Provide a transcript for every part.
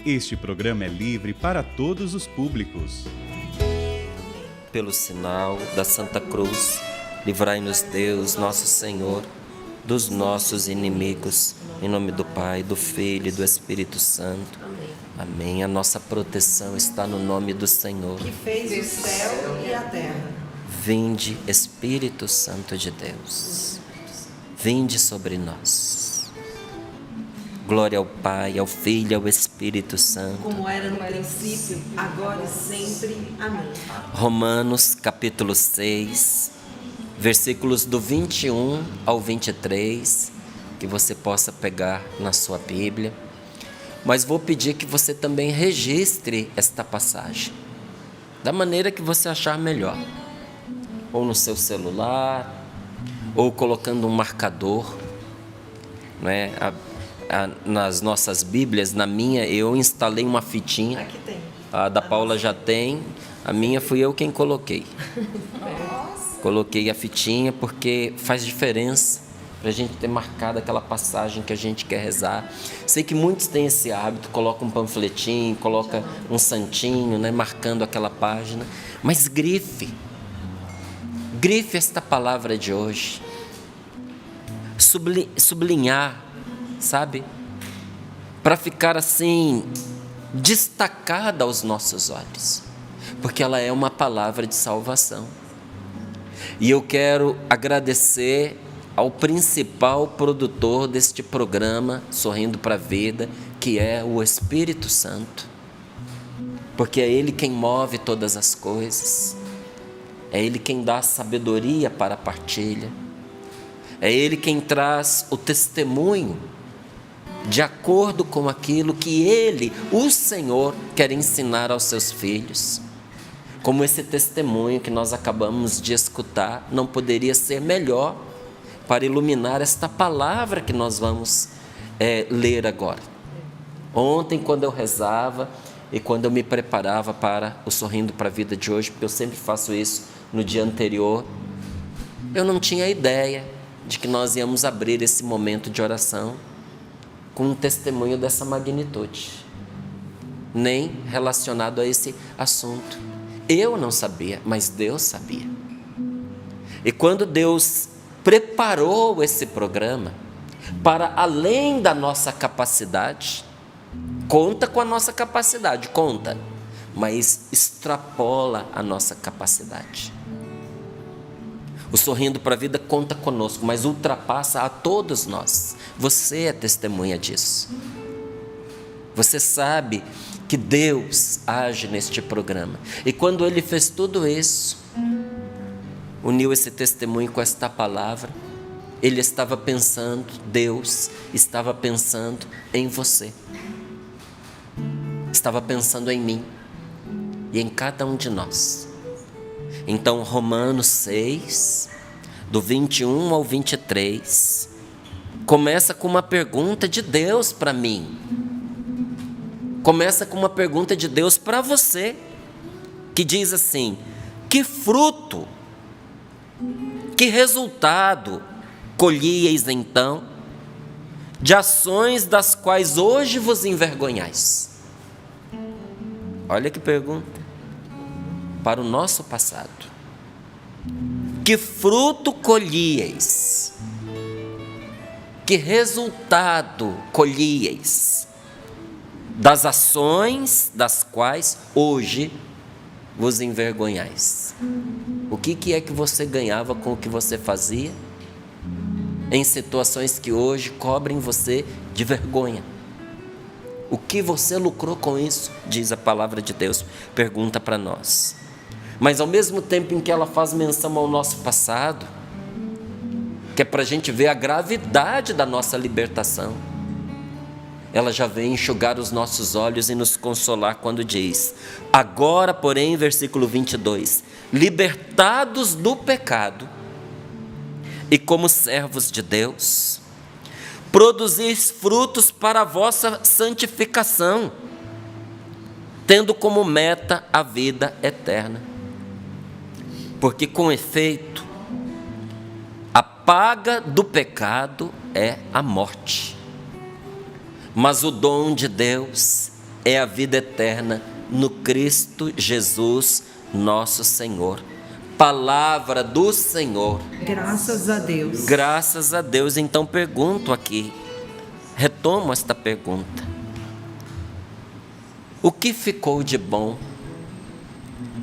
Este programa é livre para todos os públicos. Pelo sinal da Santa Cruz, livrai-nos Deus, nosso Senhor, dos nossos inimigos. Em nome do Pai, do Filho e do Espírito Santo. Amém. A nossa proteção está no nome do Senhor, que fez o céu e a terra. Vinde, Espírito Santo de Deus. Vinde sobre nós. Glória ao Pai, ao Filho e ao Espírito Santo. Como era no princípio, agora e sempre. Amém. Romanos capítulo 6, versículos do 21 ao 23, que você possa pegar na sua Bíblia. Mas vou pedir que você também registre esta passagem, da maneira que você achar melhor. Ou no seu celular, ou colocando um marcador, né? Nas nossas Bíblias, na minha, eu instalei uma fitinha. Aqui tem. A da Paula já tem, a minha fui eu quem coloquei. Coloquei a fitinha porque faz diferença para a gente ter marcado aquela passagem que a gente quer rezar. Sei que muitos têm esse hábito, coloca um panfletinho, coloca um santinho, né, marcando aquela página. Mas grife esta palavra de hoje. Sublinhar, sabe? Para ficar assim, destacada aos nossos olhos, porque ela é uma palavra de salvação. E eu quero agradecer ao principal produtor deste programa, Sorrindo para a Vida, que é o Espírito Santo, porque é Ele quem move todas as coisas, é Ele quem dá sabedoria para a partilha, é Ele quem traz o testemunho de acordo com aquilo que Ele, o Senhor, quer ensinar aos seus filhos. Como esse testemunho que nós acabamos de escutar, não poderia ser melhor para iluminar esta palavra que nós vamos ler agora. Ontem, quando eu rezava e quando eu me preparava para o Sorrindo para a Vida de hoje, porque eu sempre faço isso no dia anterior, eu não tinha ideia de que nós íamos abrir esse momento de oração com um testemunho dessa magnitude, nem relacionado a esse assunto. Eu não sabia, mas Deus sabia. E quando Deus preparou esse programa para além da nossa capacidade, conta com a nossa capacidade, conta, mas extrapola a nossa capacidade. O Sorrindo para a Vida conta conosco, mas ultrapassa a todos nós. Você é testemunha disso. Você sabe que Deus age neste programa. E quando Ele fez tudo isso, uniu esse testemunho com esta palavra, Ele estava pensando, Deus estava pensando em você. Estava pensando em mim e em cada um de nós. Então, Romanos 6, do 21 ao 23, começa com uma pergunta de Deus para mim. Começa com uma pergunta de Deus para você, que diz assim: que fruto, que resultado colhieis então de ações das quais hoje vos envergonhais? Olha que pergunta. Para o nosso passado. Que fruto colhieis? Que resultado colhieis das ações das quais hoje vos envergonhais? O que é que você ganhava com o que você fazia em situações que hoje cobrem você de vergonha? O que você lucrou com isso? Diz a palavra de Deus, pergunta para nós. Mas ao mesmo tempo em que ela faz menção ao nosso passado, que é para a gente ver a gravidade da nossa libertação, ela já vem enxugar os nossos olhos e nos consolar quando diz: agora, porém, versículo 22, libertados do pecado e como servos de Deus, produzis frutos para a vossa santificação, tendo como meta a vida eterna. Porque com efeito, a paga do pecado é a morte, mas o dom de Deus é a vida eterna no Cristo Jesus, nosso Senhor. Palavra do Senhor. Graças a Deus. Graças a Deus. Então pergunto aqui, retomo esta pergunta: o que ficou de bom?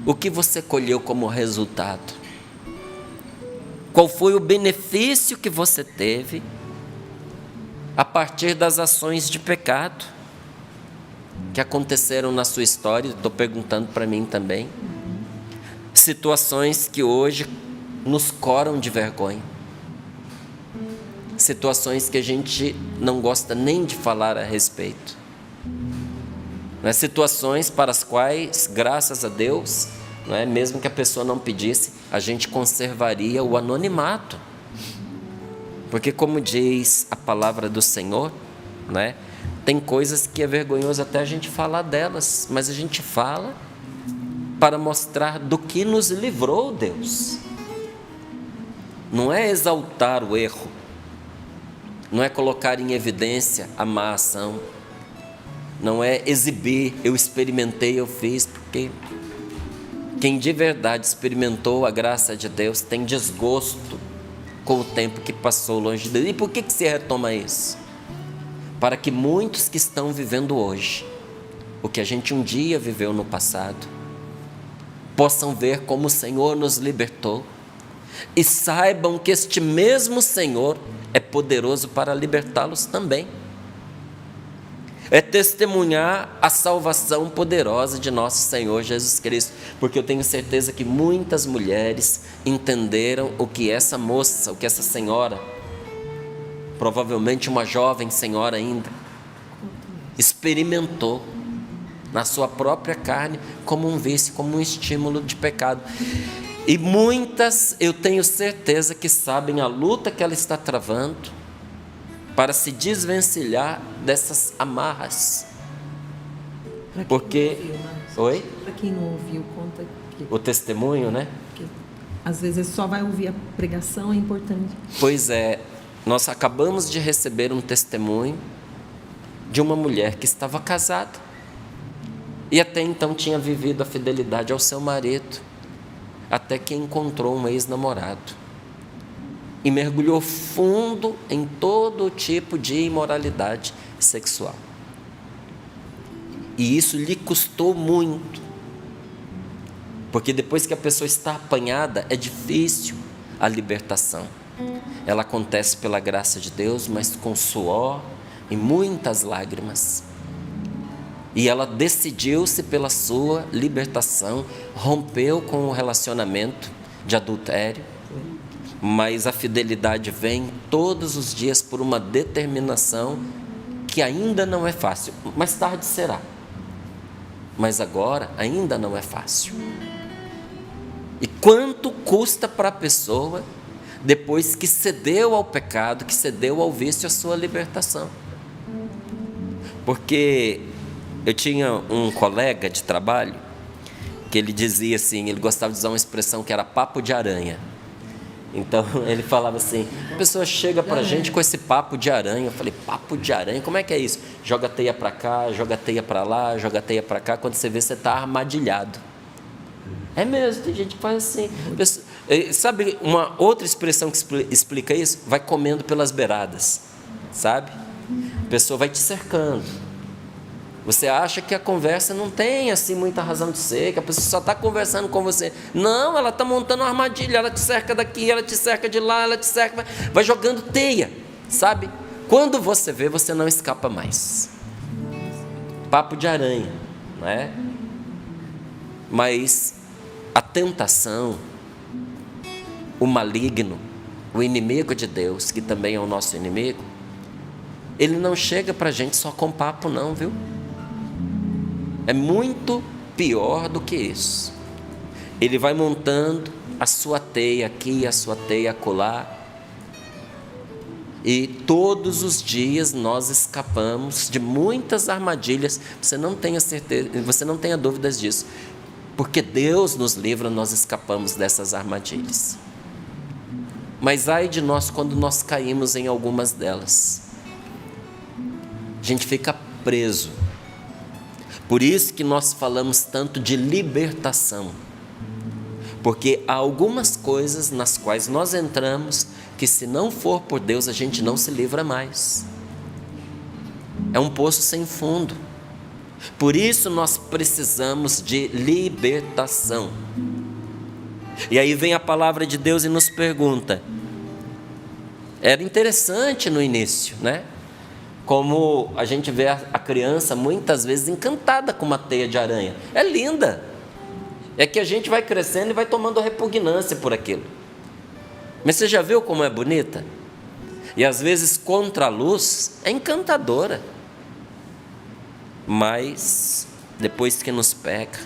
O que você colheu como resultado? Qual foi o benefício que você teve a partir das ações de pecado que aconteceram na sua história? Estou perguntando para mim também. Situações que hoje nos coram de vergonha. Situações que a gente não gosta nem de falar a respeito. Situações para as quais, graças a Deus, mesmo que a pessoa não pedisse, a gente conservaria o anonimato. Porque, como diz a palavra do Senhor, tem coisas que é vergonhoso até a gente falar delas, mas a gente fala para mostrar do que nos livrou Deus. Não é exaltar o erro, não é colocar em evidência a má ação, não é exibir, eu experimentei, eu fiz, porque quem de verdade experimentou a graça de Deus tem desgosto com o tempo que passou longe de Deus. E por que se retoma isso? Para que muitos que estão vivendo hoje o que a gente um dia viveu no passado possam ver como o Senhor nos libertou e saibam que este mesmo Senhor é poderoso para libertá-los também. É testemunhar a salvação poderosa de nosso Senhor Jesus Cristo, porque eu tenho certeza que muitas mulheres entenderam o que essa moça, o que essa senhora, provavelmente uma jovem senhora ainda, experimentou na sua própria carne como um vício, como um estímulo de pecado. E muitas, eu tenho certeza que sabem a luta que ela está travando para se desvencilhar dessas amarras. Porque... Oi? Para quem não ouviu, conta que... O testemunho, que às vezes só vai ouvir a pregação, é importante. Pois é, nós acabamos de receber um testemunho de uma mulher que estava casada e até então tinha vivido a fidelidade ao seu marido, até que encontrou um ex-namorado e mergulhou fundo em todo tipo de imoralidade sexual. E isso lhe custou muito, porque depois que a pessoa está apanhada, é difícil a libertação. Ela acontece pela graça de Deus, mas com suor e muitas lágrimas. E ela decidiu-se pela sua libertação, rompeu com o relacionamento de adultério, mas a fidelidade vem todos os dias por uma determinação que ainda não é fácil. Mais tarde será, mas agora ainda não é fácil. E quanto custa para a pessoa, depois que cedeu ao pecado, que cedeu ao vício, a sua libertação? Porque eu tinha um colega de trabalho que ele dizia assim, ele gostava de usar uma expressão que era papo de aranha. Então ele falava assim, a pessoa chega pra gente com esse papo de aranha. Eu falei, papo de aranha? Como é que é isso? Joga teia pra cá, joga teia pra lá, joga teia pra cá. Quando você vê, você tá armadilhado. É mesmo, tem gente que faz assim. Pessoa, sabe uma outra expressão que explica isso? Vai comendo pelas beiradas, sabe? A pessoa vai te cercando. Você acha que a conversa não tem assim muita razão de ser, que a pessoa só está conversando com você. Não, ela está montando uma armadilha, ela te cerca daqui, ela te cerca de lá, ela te cerca, vai jogando teia, sabe? Quando você vê, você não escapa mais. Papo de aranha, não é? Mas a tentação, o maligno, o inimigo de Deus, que também é o nosso inimigo, ele não chega para a gente só com papo não, viu? É muito pior do que isso. Ele vai montando a sua teia aqui, a sua teia acolá. E todos os dias nós escapamos de muitas armadilhas. Você não tenha certeza, você não tenha dúvidas disso. Porque Deus nos livra, nós escapamos dessas armadilhas. Mas ai de nós quando nós caímos em algumas delas. A gente fica preso. Por isso que nós falamos tanto de libertação. Porque há algumas coisas nas quais nós entramos que, se não for por Deus, a gente não se livra mais. É um poço sem fundo. Por isso nós precisamos de libertação. E aí vem a palavra de Deus e nos pergunta. Era interessante no início, né? Como a gente vê a criança muitas vezes encantada com uma teia de aranha. É linda. É que a gente vai crescendo e vai tomando repugnância por aquilo. Mas você já viu como é bonita? E às vezes contra a luz é encantadora. Mas depois que nos pega,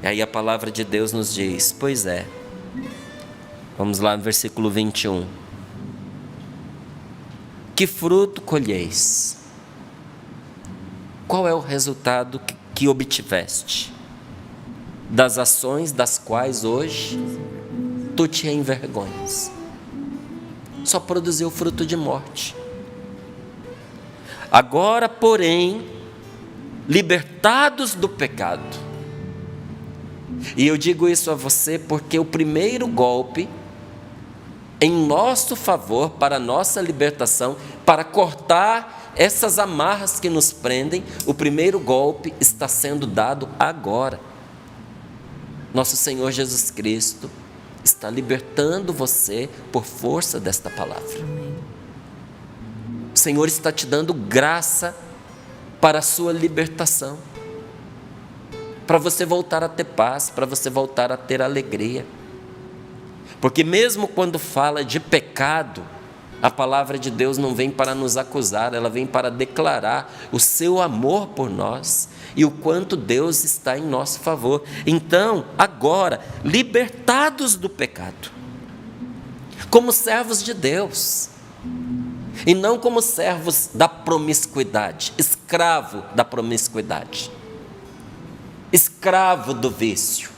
aí a palavra de Deus nos diz, pois é. Vamos lá no versículo 21. Que fruto colheis? Qual é o resultado que obtiveste das ações das quais hoje tu te envergonhas? Só produziu fruto de morte. Agora, porém, libertados do pecado. E eu digo isso a você porque o primeiro golpe em nosso favor, para a nossa libertação, para cortar essas amarras que nos prendem, o primeiro golpe está sendo dado agora. Nosso Senhor Jesus Cristo está libertando você por força desta palavra. O Senhor está te dando graça para a sua libertação, para você voltar a ter paz, para você voltar a ter alegria. Porque mesmo quando fala de pecado, a palavra de Deus não vem para nos acusar, ela vem para declarar o seu amor por nós e o quanto Deus está em nosso favor. Então, agora, libertados do pecado, como servos de Deus, e não como servos da promiscuidade, escravo da promiscuidade, escravo do vício,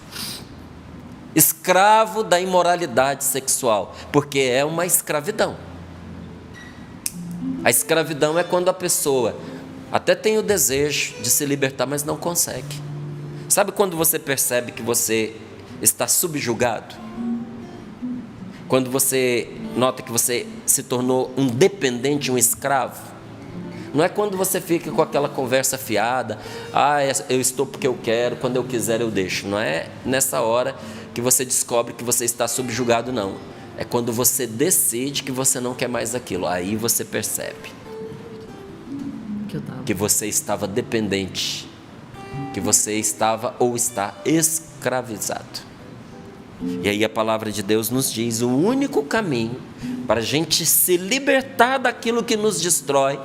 escravo da imoralidade sexual, porque é uma escravidão. A escravidão é quando a pessoa até tem o desejo de se libertar, mas não consegue. Sabe quando você percebe que você está subjugado? Quando você nota que você se tornou um dependente, um escravo? Não é quando você fica com aquela conversa fiada, eu estou porque eu quero, quando eu quiser eu deixo. Não é nessa hora que você descobre que você está subjugado, não. É quando você decide que você não quer mais aquilo. Aí você percebe que você estava dependente, que você estava ou está escravizado. E aí a palavra de Deus nos diz, o único caminho para a gente se libertar daquilo que nos destrói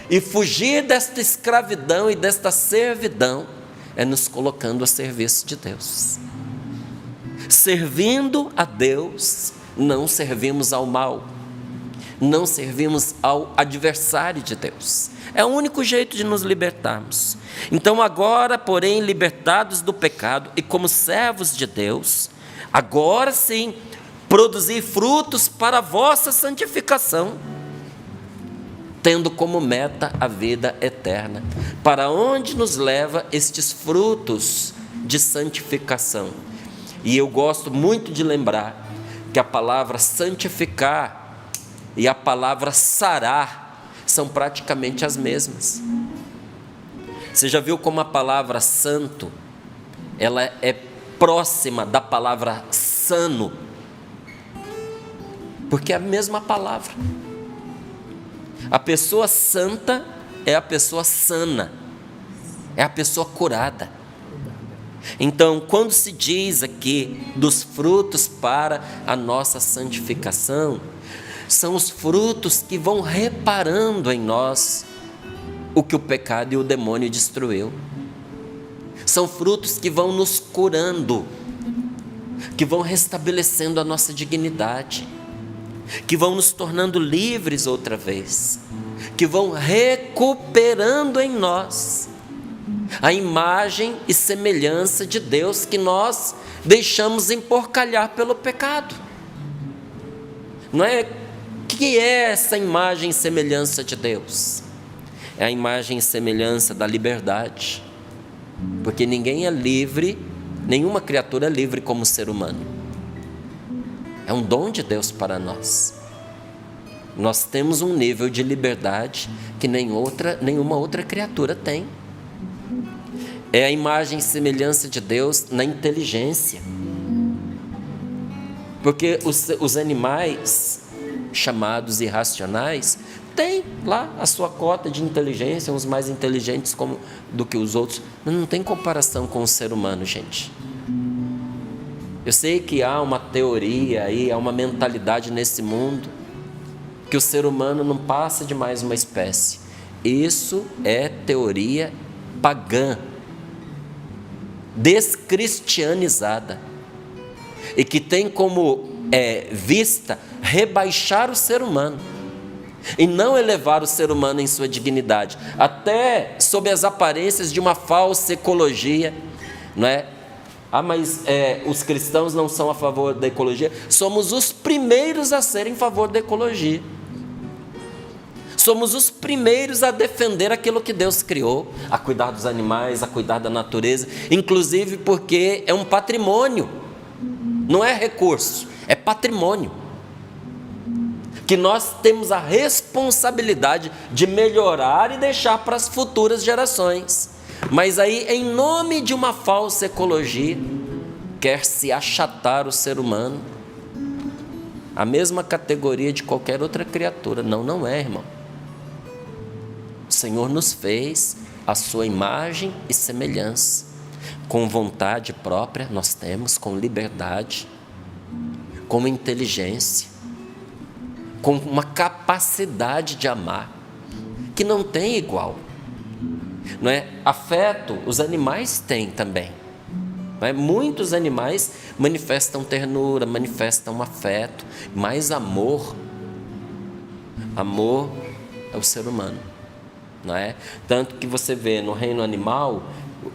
e fugir desta escravidão e desta servidão é nos colocando a serviço de Deus. Servindo a Deus, não servimos ao mal, não servimos ao adversário de Deus. É o único jeito de nos libertarmos. Então agora, porém, libertados do pecado e como servos de Deus, agora sim, produzir frutos para a vossa santificação, tendo como meta a vida eterna. Para onde nos leva estes frutos de santificação? E eu gosto muito de lembrar que a palavra santificar e a palavra sarar são praticamente as mesmas. Você já viu como a palavra santo, ela é próxima da palavra sano? Porque é a mesma palavra. A pessoa santa é a pessoa sana, é a pessoa curada. Então, quando se diz aqui dos frutos para a nossa santificação, são os frutos que vão reparando em nós o que o pecado e o demônio destruiu. São frutos que vão nos curando, que vão restabelecendo a nossa dignidade, que vão nos tornando livres outra vez, que vão recuperando em nós a imagem e semelhança de Deus que nós deixamos emporcalhar pelo pecado. Não é? O que é essa imagem e semelhança de Deus? é a imagem e semelhança da liberdade, porque ninguém é livre, nenhuma criatura é livre como ser humano. É um dom de Deus para nós. Nós temos um nível de liberdade que nenhuma outra criatura tem. É a imagem e semelhança de Deus na inteligência. Porque os animais chamados irracionais têm lá a sua cota de inteligência, uns mais inteligentes do que os outros, mas não tem comparação com o ser humano, gente. Eu sei que há uma teoria aí, há uma mentalidade nesse mundo, que o ser humano não passa de mais uma espécie. Isso é teoria pagã, descristianizada, e que tem como vista rebaixar o ser humano, e não elevar o ser humano em sua dignidade, até sob as aparências de uma falsa ecologia, não é? Mas os cristãos não são a favor da ecologia. Somos os primeiros a serem em favor da ecologia. Somos os primeiros a defender aquilo que Deus criou, a cuidar dos animais, a cuidar da natureza, inclusive porque é um patrimônio, não é recurso, é patrimônio, que nós temos a responsabilidade de melhorar e deixar para as futuras gerações. Mas aí, em nome de uma falsa ecologia, quer-se achatar o ser humano à mesma categoria de qualquer outra criatura. Não é, irmão. O Senhor nos fez a sua imagem e semelhança. Com vontade própria nós temos, com liberdade, com inteligência, com uma capacidade de amar que não tem igual. Não é? Afeto, os animais têm também. Não é? Muitos animais manifestam ternura, manifestam afeto, mas amor é o ser humano. Não é? Tanto que você vê no reino animal,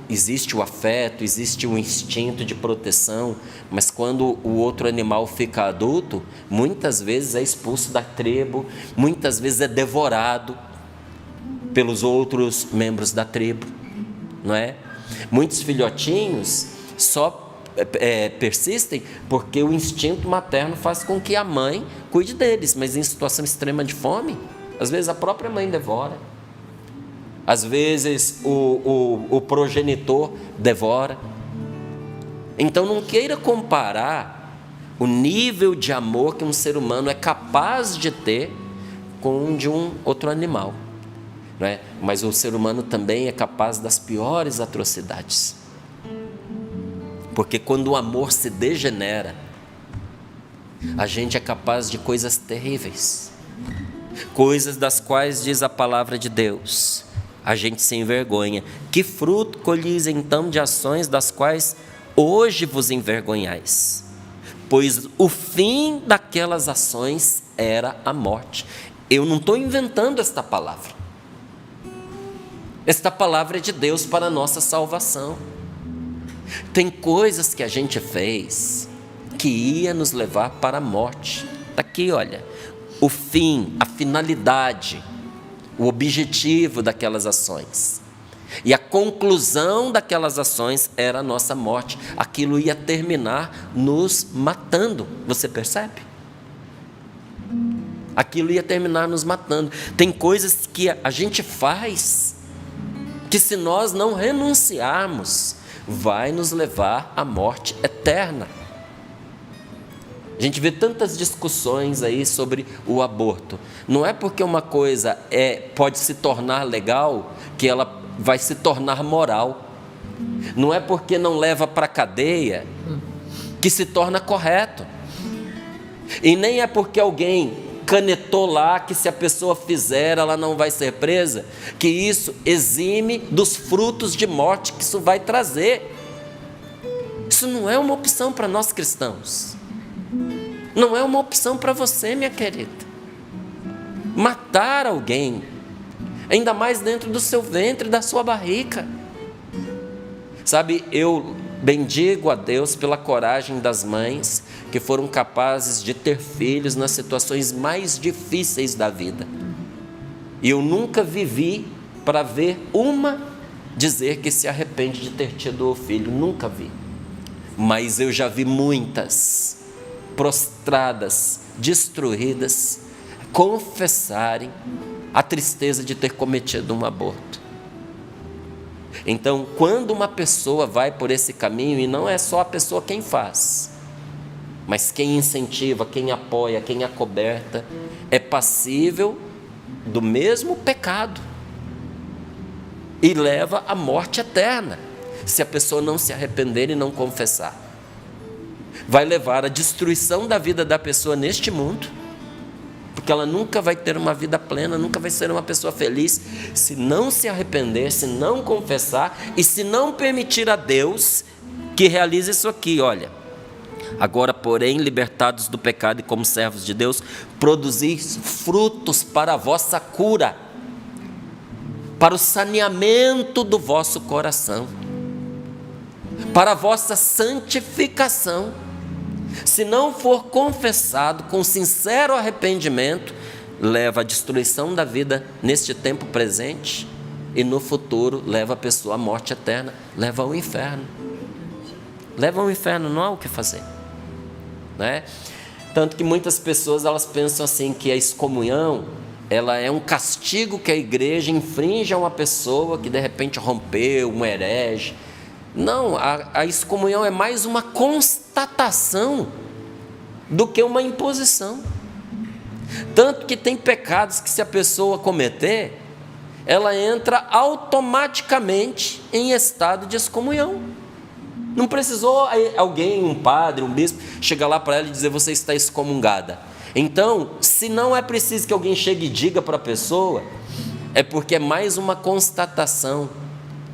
existe o afeto, existe o instinto de proteção, mas quando o outro animal fica adulto, muitas vezes é expulso da tribo, muitas vezes é devorado pelos outros membros da tribo, não é? Muitos filhotinhos só persistem porque o instinto materno faz com que a mãe cuide deles, mas em situação extrema de fome, às vezes a própria mãe devora, às vezes o progenitor devora. Então não queira comparar o nível de amor que um ser humano é capaz de ter com o de um outro animal. Não é? Mas o ser humano também é capaz das piores atrocidades, porque quando o amor se degenera, a gente é capaz de coisas terríveis, coisas das quais diz a palavra de Deus, a gente se envergonha. Que fruto colheis então de ações das quais hoje vos envergonhais? Pois o fim daquelas ações era a morte. Eu não estou inventando esta palavra. Esta palavra é de Deus para a nossa salvação. Tem coisas que a gente fez que ia nos levar para a morte. Está aqui, olha, o fim, a finalidade, o objetivo daquelas ações. E a conclusão daquelas ações era a nossa morte. Aquilo ia terminar nos matando. Você percebe? Aquilo ia terminar nos matando. Tem coisas que a gente faz que, se nós não renunciarmos, vai nos levar à morte eterna. A gente vê tantas discussões aí sobre o aborto. Não é porque uma coisa pode se tornar legal que ela vai se tornar moral. Não é porque não leva para a cadeia que se torna correto. E nem é porque alguém canetou lá que, se a pessoa fizer, ela não vai ser presa, que isso exime dos frutos de morte que isso vai trazer. Isso não é uma opção para nós cristãos. Não é uma opção para você, minha querida. Matar alguém, ainda mais dentro do seu ventre, da sua barriga. Sabe, eu bendigo a Deus pela coragem das mães que foram capazes de ter filhos nas situações mais difíceis da vida. E eu nunca vivi para ver uma dizer que se arrepende de ter tido o filho. Nunca vi. Mas eu já vi muitas prostradas, destruídas, confessarem a tristeza de ter cometido um aborto. Então, quando uma pessoa vai por esse caminho, e não é só a pessoa quem faz, mas quem incentiva, quem apoia, quem acoberta, é passível do mesmo pecado e leva à morte eterna, se a pessoa não se arrepender e não confessar. Vai levar à destruição da vida da pessoa neste mundo, porque ela nunca vai ter uma vida plena, nunca vai ser uma pessoa feliz, se não se arrepender, se não confessar e se não permitir a Deus que realize isso aqui. Olha, agora, porém, libertados do pecado e como servos de Deus, produzis frutos para a vossa cura, para o saneamento do vosso coração, para a vossa santificação. Se não for confessado com sincero arrependimento, leva à destruição da vida neste tempo presente e no futuro leva a pessoa à morte eterna, leva ao inferno. Leva ao inferno, não há o que fazer, né? Tanto que muitas pessoas elas pensam assim que a excomunhão ela é um castigo que a igreja infringe a uma pessoa que de repente rompeu, um herege. Não, a excomunhão é mais uma constatação do que uma imposição. Tanto que tem pecados que se a pessoa cometer, ela entra automaticamente em estado de excomunhão. Não precisou alguém, um padre, um bispo, chegar lá para ela e dizer: você está excomungada. Então, se não é preciso que alguém chegue e diga para a pessoa, é porque é mais uma constatação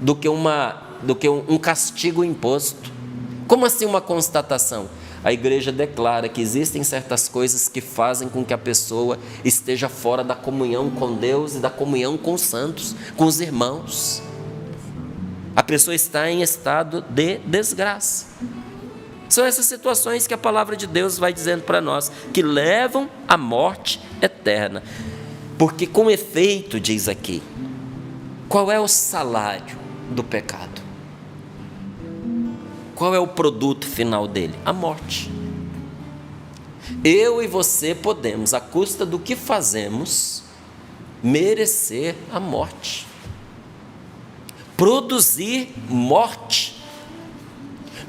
do que um castigo imposto. Como assim uma constatação? A igreja declara que existem certas coisas que fazem com que a pessoa esteja fora da comunhão com Deus e da comunhão com os santos, com os irmãos. A pessoa está em estado de desgraça. São essas situações que a palavra de Deus vai dizendo para nós, que levam à morte eterna. Porque com efeito, diz aqui, qual é o salário do pecado? Qual é o produto final dele? A morte. Eu e você podemos, à custa do que fazemos, merecer a morte. Produzir morte.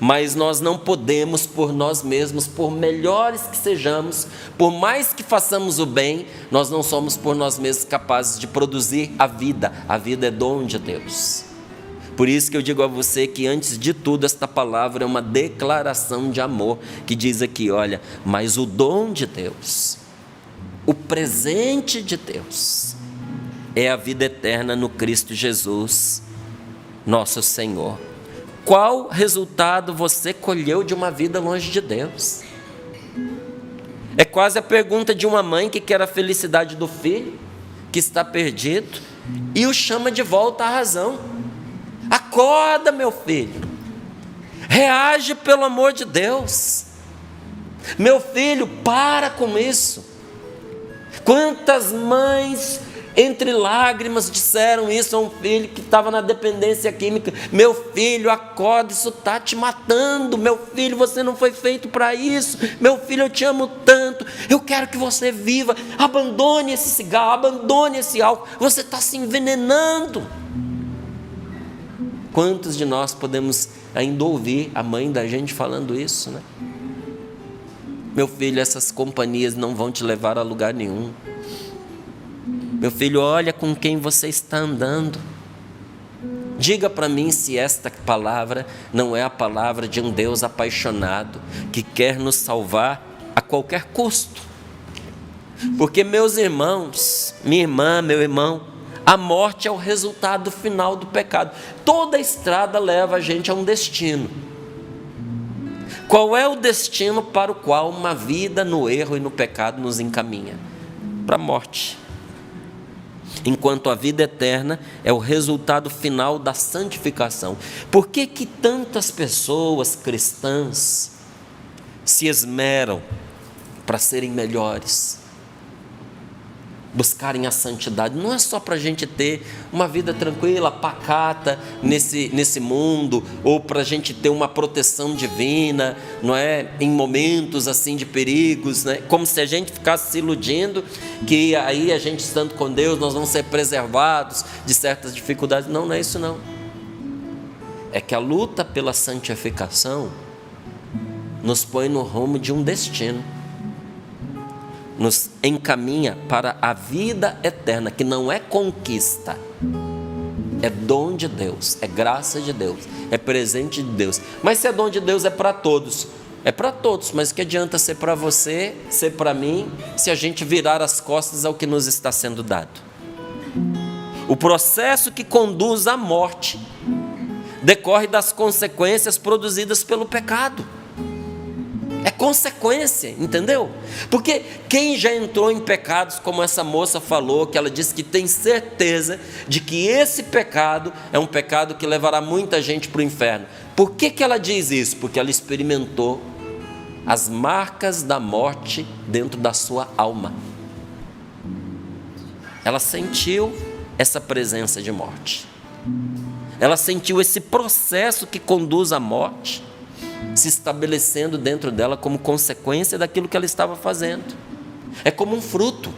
Mas nós não podemos por nós mesmos, por melhores que sejamos, por mais que façamos o bem, nós não somos por nós mesmos capazes de produzir a vida. A vida é dom de Deus. Por isso que eu digo a você que antes de tudo esta palavra é uma declaração de amor, que diz aqui, olha, mas o dom de Deus, o presente de Deus, é a vida eterna no Cristo Jesus, nosso Senhor. Qual resultado você colheu de uma vida longe de Deus? É quase a pergunta de uma mãe que quer a felicidade do filho, que está perdido, e o chama de volta à razão. Acorda, meu filho, reage pelo amor de Deus. Meu filho, para com isso. Quantas mães entre lágrimas disseram isso a um filho que estava na dependência química: meu filho, acorda, isso está te matando, meu filho, você não foi feito para isso, meu filho, eu te amo tanto, eu quero que você viva, abandone esse cigarro, abandone esse álcool, você está se envenenando. Quantos de nós podemos ainda ouvir a mãe da gente falando isso, né? Meu filho, essas companhias não vão te levar a lugar nenhum. Meu filho, olha com quem você está andando. Diga para mim se esta palavra não é a palavra de um Deus apaixonado, que quer nos salvar a qualquer custo. Porque, meus irmãos, minha irmã, meu irmão, a morte é o resultado final do pecado. Toda estrada leva a gente a um destino. Qual é o destino para o qual uma vida no erro e no pecado nos encaminha? Para a morte. Enquanto a vida eterna é o resultado final da santificação. Por que que tantas pessoas cristãs se esmeram para serem melhores? buscarem a santidade. Não é só para a gente ter uma vida tranquila, pacata nesse mundo, ou para a gente ter uma proteção divina, não é? Em momentos assim de perigos, né? Como se a gente ficasse se iludindo que aí a gente estando com Deus nós vamos ser preservados de certas dificuldades. Não, não é isso não. É que a luta pela santificação nos põe no rumo de um destino, nos encaminha para a vida eterna, que não é conquista, é dom de Deus, é graça de Deus, é presente de Deus. Mas se é dom de Deus, é para todos, mas que adianta ser para você, ser para mim, se a gente virar as costas ao que nos está sendo dado? O processo que conduz à morte decorre das consequências produzidas pelo pecado. É consequência, entendeu? Porque quem já entrou em pecados, como essa moça falou, que ela disse que tem certeza de que esse pecado é um pecado que levará muita gente para o inferno. Por que ela diz isso? Porque ela experimentou as marcas da morte dentro da sua alma. Ela sentiu essa presença de morte. Ela sentiu esse processo que conduz à morte se estabelecendo dentro dela como consequência daquilo que ela estava fazendo. É como um fruto.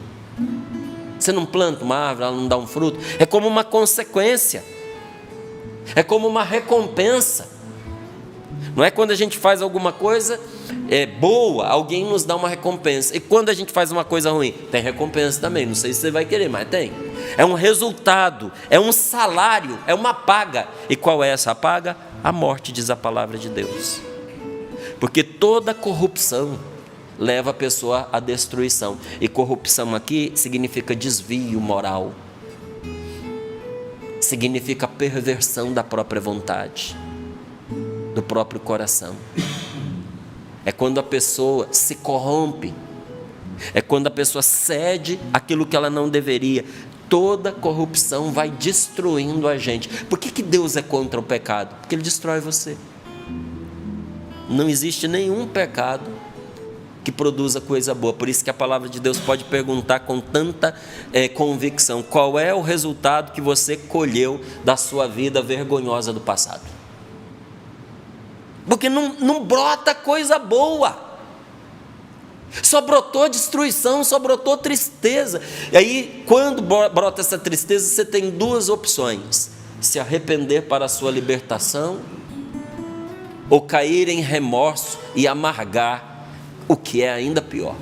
Você não planta uma árvore, ela não dá um fruto. É como uma consequência. É como uma recompensa. Não é quando a gente faz alguma coisa boa, alguém nos dá uma recompensa. E quando a gente faz uma coisa ruim, tem recompensa também. Não sei se você vai querer, mas tem. É um resultado, é um salário, é uma paga. E qual é essa paga? A morte, diz a palavra de Deus. Porque toda corrupção leva a pessoa à destruição. E corrupção aqui significa desvio moral. Significa perversão da própria vontade, do próprio coração. É quando a pessoa se corrompe. É quando a pessoa cede aquilo que ela não deveria. Toda corrupção vai destruindo a gente. Por que Deus é contra o pecado? Porque Ele destrói você. Não existe nenhum pecado que produza coisa boa. Por isso que a palavra de Deus pode perguntar com tanta convicção: qual é o resultado que você colheu da sua vida vergonhosa do passado? Porque não brota coisa boa. Só brotou destruição, só brotou tristeza. E aí, quando brota essa tristeza, você tem duas opções: se arrepender para a sua libertação, ou cair em remorso e amargar, o que é ainda pior.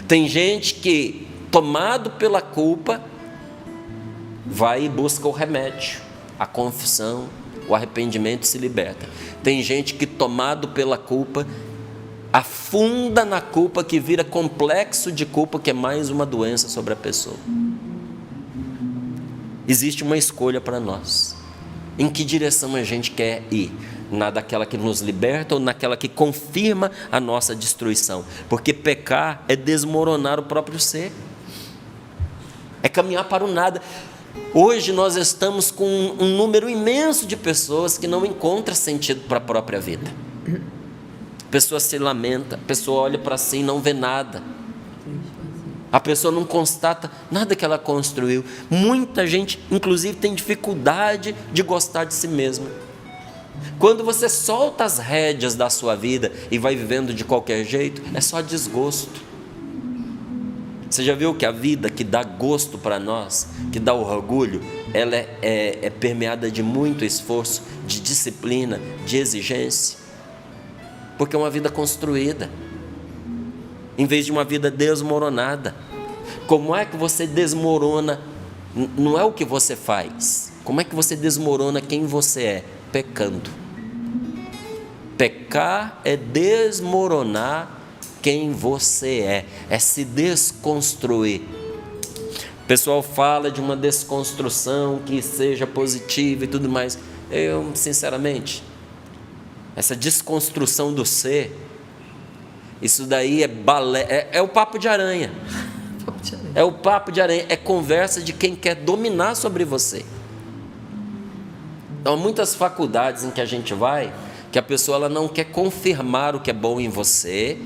Tem gente que, tomado pela culpa, vai e busca o remédio, a confissão, o arrependimento, e se liberta. Tem gente que, tomado pela culpa, afunda na culpa, que vira complexo de culpa, que é mais uma doença sobre a pessoa. Existe uma escolha para nós. Em que direção a gente quer ir? Na daquela que nos liberta ou naquela que confirma a nossa destruição? Porque pecar é desmoronar o próprio ser, é caminhar para o nada. Hoje nós estamos com um número imenso de pessoas que não encontram sentido para a própria vida. A pessoa se lamenta, a pessoa olha para si e não vê nada. A pessoa não constata nada que ela construiu. Muita gente, inclusive, tem dificuldade de gostar de si mesma. Quando você solta as rédeas da sua vida e vai vivendo de qualquer jeito, é só desgosto. Você já viu que a vida que dá gosto para nós, que dá orgulho, ela é permeada de muito esforço, de disciplina, de exigência? Porque é uma vida construída, em vez de uma vida desmoronada. Como é que você desmorona? Não é o que você faz. Como é que você desmorona quem você é? Pecando. Pecar é desmoronar quem você é se desconstruir. O pessoal fala de uma desconstrução que seja positiva e tudo mais. Eu, sinceramente, essa desconstrução do ser, isso daí é o papo de aranha. É o papo de aranha, é conversa de quem quer dominar sobre você. Então, há muitas faculdades em que a gente vai, que a pessoa ela não quer confirmar o que é bom em você,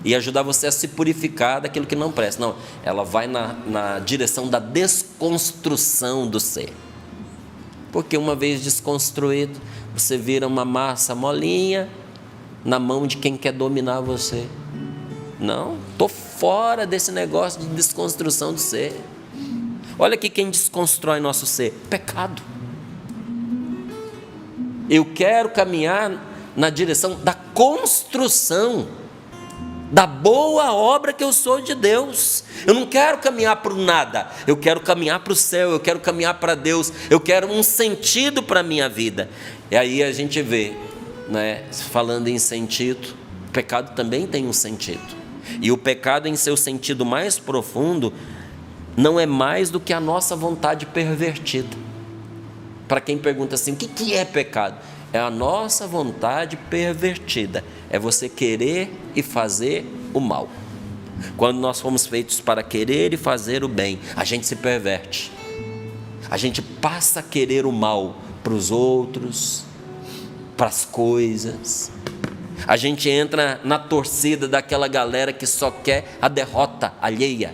e ajudar você a se purificar daquilo que não presta. Não, ela vai na direção da desconstrução do ser. Porque uma vez desconstruído, você vira uma massa molinha na mão de quem quer dominar você. Não, estou fora desse negócio de desconstrução do ser. Olha aqui quem desconstrói nosso ser: pecado. Eu quero caminhar na direção da construção da boa obra que eu sou de Deus. Eu não quero caminhar para o nada, eu quero caminhar para o céu, eu quero caminhar para Deus, eu quero um sentido para a minha vida. E aí a gente vê, né, falando em sentido, o pecado também tem um sentido. E o pecado, em seu sentido mais profundo, não é mais do que a nossa vontade pervertida. Para quem pergunta assim, o que é pecado? É a nossa vontade pervertida. É você querer e fazer o mal. Quando nós fomos feitos para querer e fazer o bem, a gente se perverte. A gente passa a querer o mal para os outros, para as coisas. A gente entra na torcida daquela galera que só quer a derrota alheia.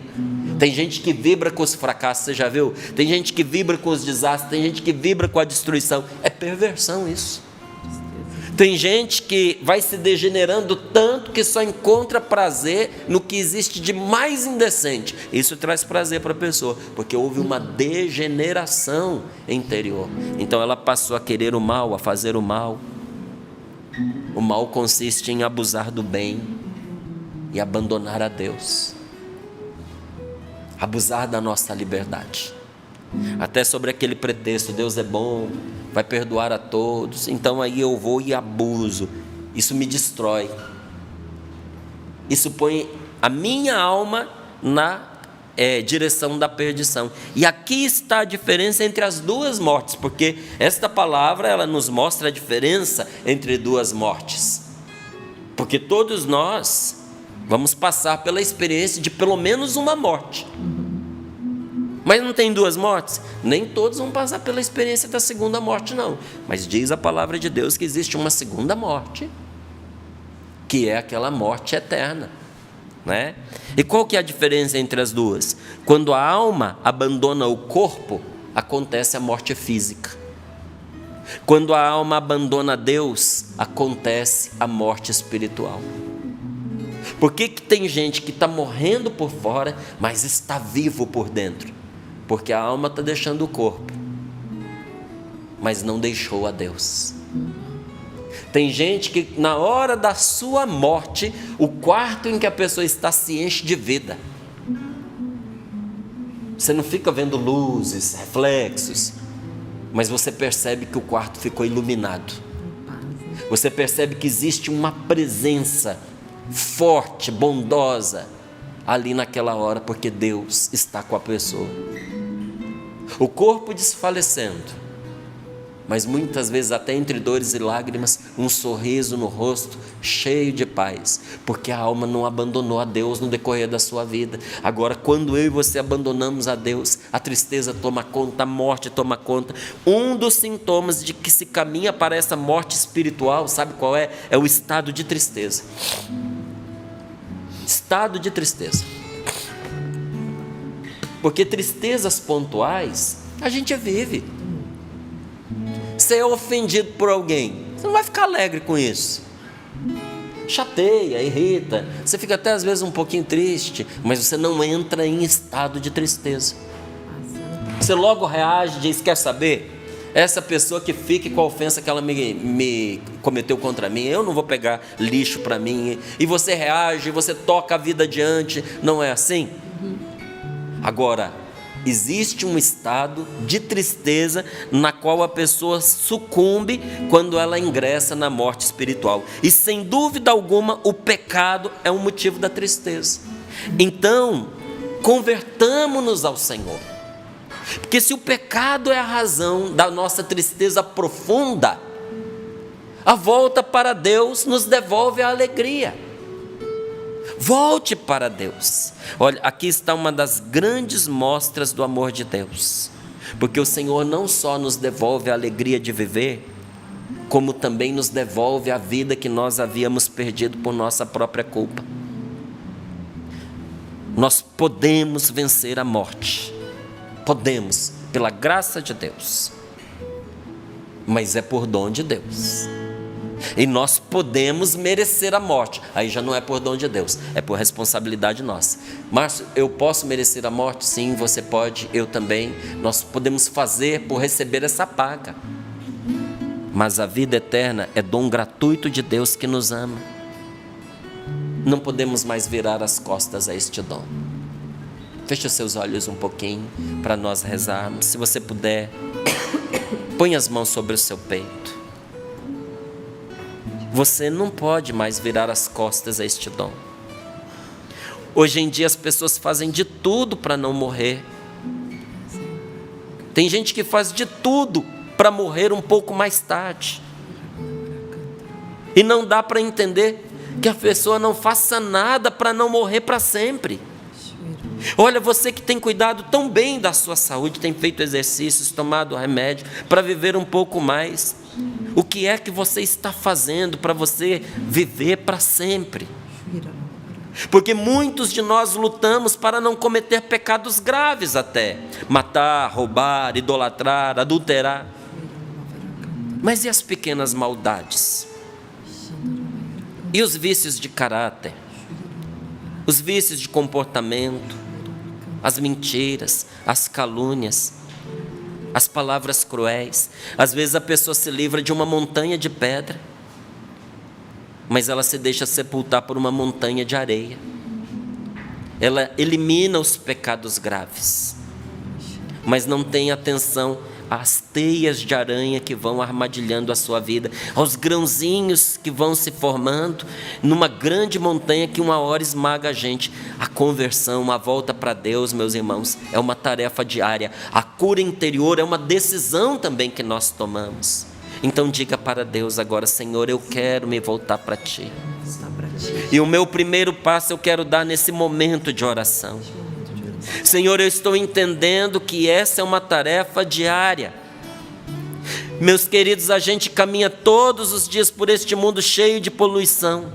Tem gente que vibra com os fracassos, você já viu? Tem gente que vibra com os desastres, tem gente que vibra com a destruição. É perversão isso. Tem gente que vai se degenerando tanto que só encontra prazer no que existe de mais indecente. Isso traz prazer para a pessoa, porque houve uma degeneração interior. Então ela passou a querer o mal, a fazer o mal. O mal consiste em abusar do bem e abandonar a Deus. Abusar da nossa liberdade. Até sobre aquele pretexto, Deus é bom, vai perdoar a todos, então aí eu vou e abuso. Isso me destrói. Isso põe a minha alma na direção da perdição. E aqui está a diferença entre as duas mortes, porque esta palavra ela nos mostra a diferença entre duas mortes. Porque todos nós vamos passar pela experiência de pelo menos uma morte. Mas não tem duas mortes? Nem todos vão passar pela experiência da segunda morte, não. Mas diz a palavra de Deus que existe uma segunda morte, que é aquela morte eterna, né? E qual que é a diferença entre as duas? Quando a alma abandona o corpo, acontece a morte física. Quando a alma abandona Deus, acontece a morte espiritual. Por que tem gente que está morrendo por fora, mas está vivo por dentro? Porque a alma está deixando o corpo, mas não deixou a Deus. Tem gente que na hora da sua morte, o quarto em que a pessoa está se enche de vida. Você não fica vendo luzes, reflexos, mas você percebe que o quarto ficou iluminado. Você percebe que existe uma presença forte, bondosa, ali naquela hora, porque Deus está com a pessoa. O corpo desfalecendo, mas muitas vezes até entre dores e lágrimas, um sorriso no rosto, cheio de paz, porque a alma não abandonou a Deus no decorrer da sua vida. Agora, quando eu e você abandonamos a Deus, a tristeza toma conta, a morte toma conta. Um dos sintomas de que se caminha para essa morte espiritual, sabe qual é? É o estado de tristeza. Estado de tristeza. Porque tristezas pontuais a gente vive. Você é ofendido por alguém, você não vai ficar alegre com isso. Chateia, irrita, você fica até às vezes um pouquinho triste, mas você não entra em estado de tristeza. Você logo reage e diz: quer saber? Essa pessoa que fique com a ofensa que ela me cometeu contra mim, eu não vou pegar lixo para mim. E você reage, você toca a vida adiante. Não é assim? Agora, existe um estado de tristeza na qual a pessoa sucumbe quando ela ingressa na morte espiritual. E sem dúvida alguma, o pecado é um motivo da tristeza. Então, convertamo-nos ao Senhor. Porque se o pecado é a razão da nossa tristeza profunda, a volta para Deus nos devolve a alegria. Volte para Deus. Olha, aqui está uma das grandes mostras do amor de Deus. Porque o Senhor não só nos devolve a alegria de viver, como também nos devolve a vida que nós havíamos perdido por nossa própria culpa. nós podemos vencer a morte. Podemos, pela graça de Deus. Mas é por dom de Deus. E nós podemos merecer a morte. Aí já não é por dom de Deus, é por responsabilidade nossa. Márcio, eu posso merecer a morte? Sim, você pode, eu também. Nós podemos fazer por receber essa paga. Mas a vida eterna é dom gratuito de Deus que nos ama. Não podemos mais virar as costas a este dom. Feche os seus olhos um pouquinho para nós rezarmos. Se você puder, põe as mãos sobre o seu peito. Você não pode mais virar as costas a este dom. Hoje em dia as pessoas fazem de tudo para não morrer. Tem gente que faz de tudo para morrer um pouco mais tarde. E não dá para entender que a pessoa não faça nada para não morrer para sempre. Olha, você que tem cuidado tão bem da sua saúde, tem feito exercícios, tomado remédio para viver um pouco mais. O que é que você está fazendo para você viver para sempre? Porque muitos de nós lutamos para não cometer pecados graves até. Matar, roubar, idolatrar, adulterar. Mas e as pequenas maldades? E os vícios de caráter? Os vícios de comportamento? As mentiras, as calúnias, as palavras cruéis. Às vezes a pessoa se livra de uma montanha de pedra, mas ela se deixa sepultar por uma montanha de areia. Ela elimina os pecados graves, mas não tem atenção às teias de aranha que vão armadilhando a sua vida, aos grãozinhos que vão se formando numa grande montanha que uma hora esmaga a gente. A conversão, a volta para Deus, meus irmãos, é uma tarefa diária. A cura interior é uma decisão também que nós tomamos. Então diga para Deus agora: Senhor, eu quero me voltar para Ti. E o meu primeiro passo eu quero dar nesse momento de oração. Senhor, eu estou entendendo que essa é uma tarefa diária. Meus queridos, a gente caminha todos os dias por este mundo cheio de poluição.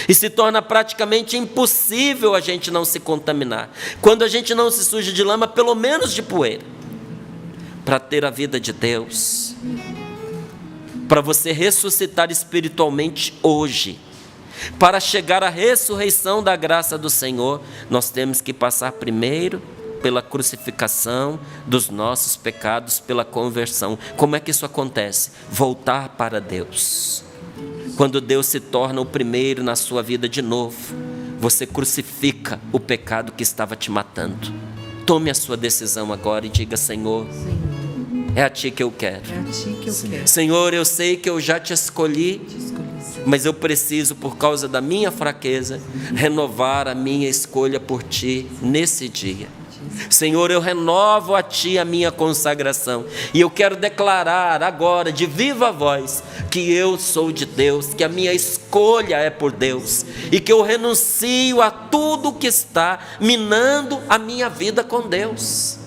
E se torna praticamente impossível a gente não se contaminar. Quando a gente não se suja de lama, pelo menos de poeira. Para ter a vida de Deus. Para você ressuscitar espiritualmente hoje. Para chegar à ressurreição da graça do Senhor, nós temos que passar primeiro pela crucificação dos nossos pecados, pela conversão. Como é que isso acontece? Voltar para Deus. Quando Deus se torna o primeiro na sua vida de novo, você crucifica o pecado que estava te matando. Tome a sua decisão agora e diga: Senhor, é a Ti que eu quero. Senhor, eu sei que eu já te escolhi, mas eu preciso, por causa da minha fraqueza, renovar a minha escolha por Ti nesse dia. Senhor, eu renovo a Ti a minha consagração, e eu quero declarar agora, de viva voz, que eu sou de Deus, que a minha escolha é por Deus, e que eu renuncio a tudo que está minando a minha vida com Deus.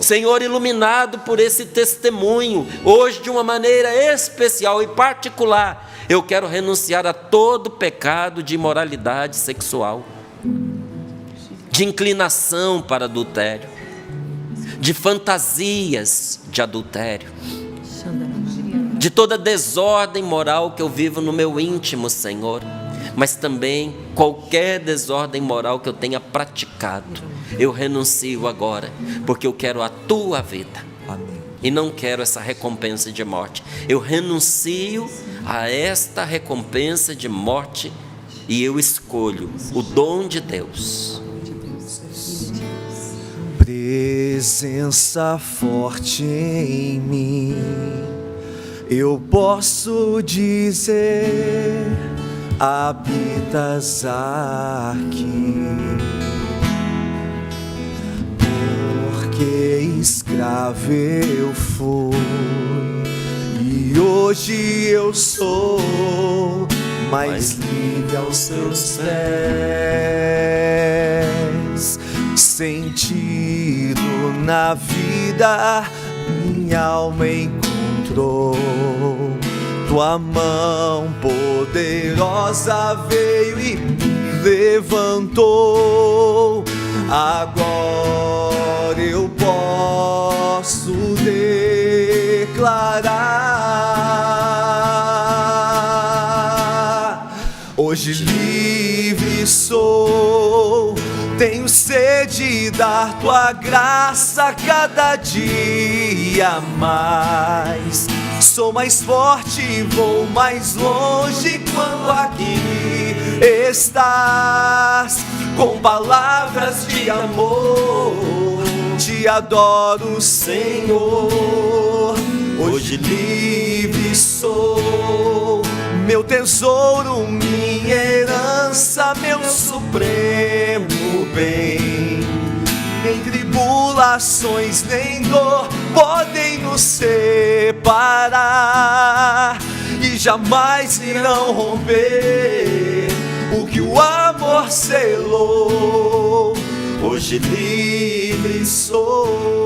Senhor, iluminado por esse testemunho, hoje de uma maneira especial e particular, eu quero renunciar a todo pecado de imoralidade sexual, de inclinação para adultério, de fantasias de adultério, de toda desordem moral que eu vivo no meu íntimo, Senhor, mas também qualquer desordem moral que eu tenha praticado, eu renuncio agora, porque eu quero a Tua vida. Amém. E não quero essa recompensa de morte. Eu renuncio a esta recompensa de morte e eu escolho o dom de Deus. Presença forte em mim, eu posso dizer: habitas aqui. Porque escravo eu fui e hoje eu sou mais livre aos Teus pés. Sentido na vida minha alma encontrou, Tua mão poderosa veio e me levantou. Agora eu posso declarar: hoje livre sou, tenho sede dar tua graça cada dia mais. Sou mais forte e vou mais longe quando aqui estás. Com palavras de amor te adoro, Senhor. Hoje livre sou, meu tesouro, minha herança, meu supremo bem. Nem tribulações nem dor podem nos separar, e jamais irão romper o que o amor selou. Hoje livre sou.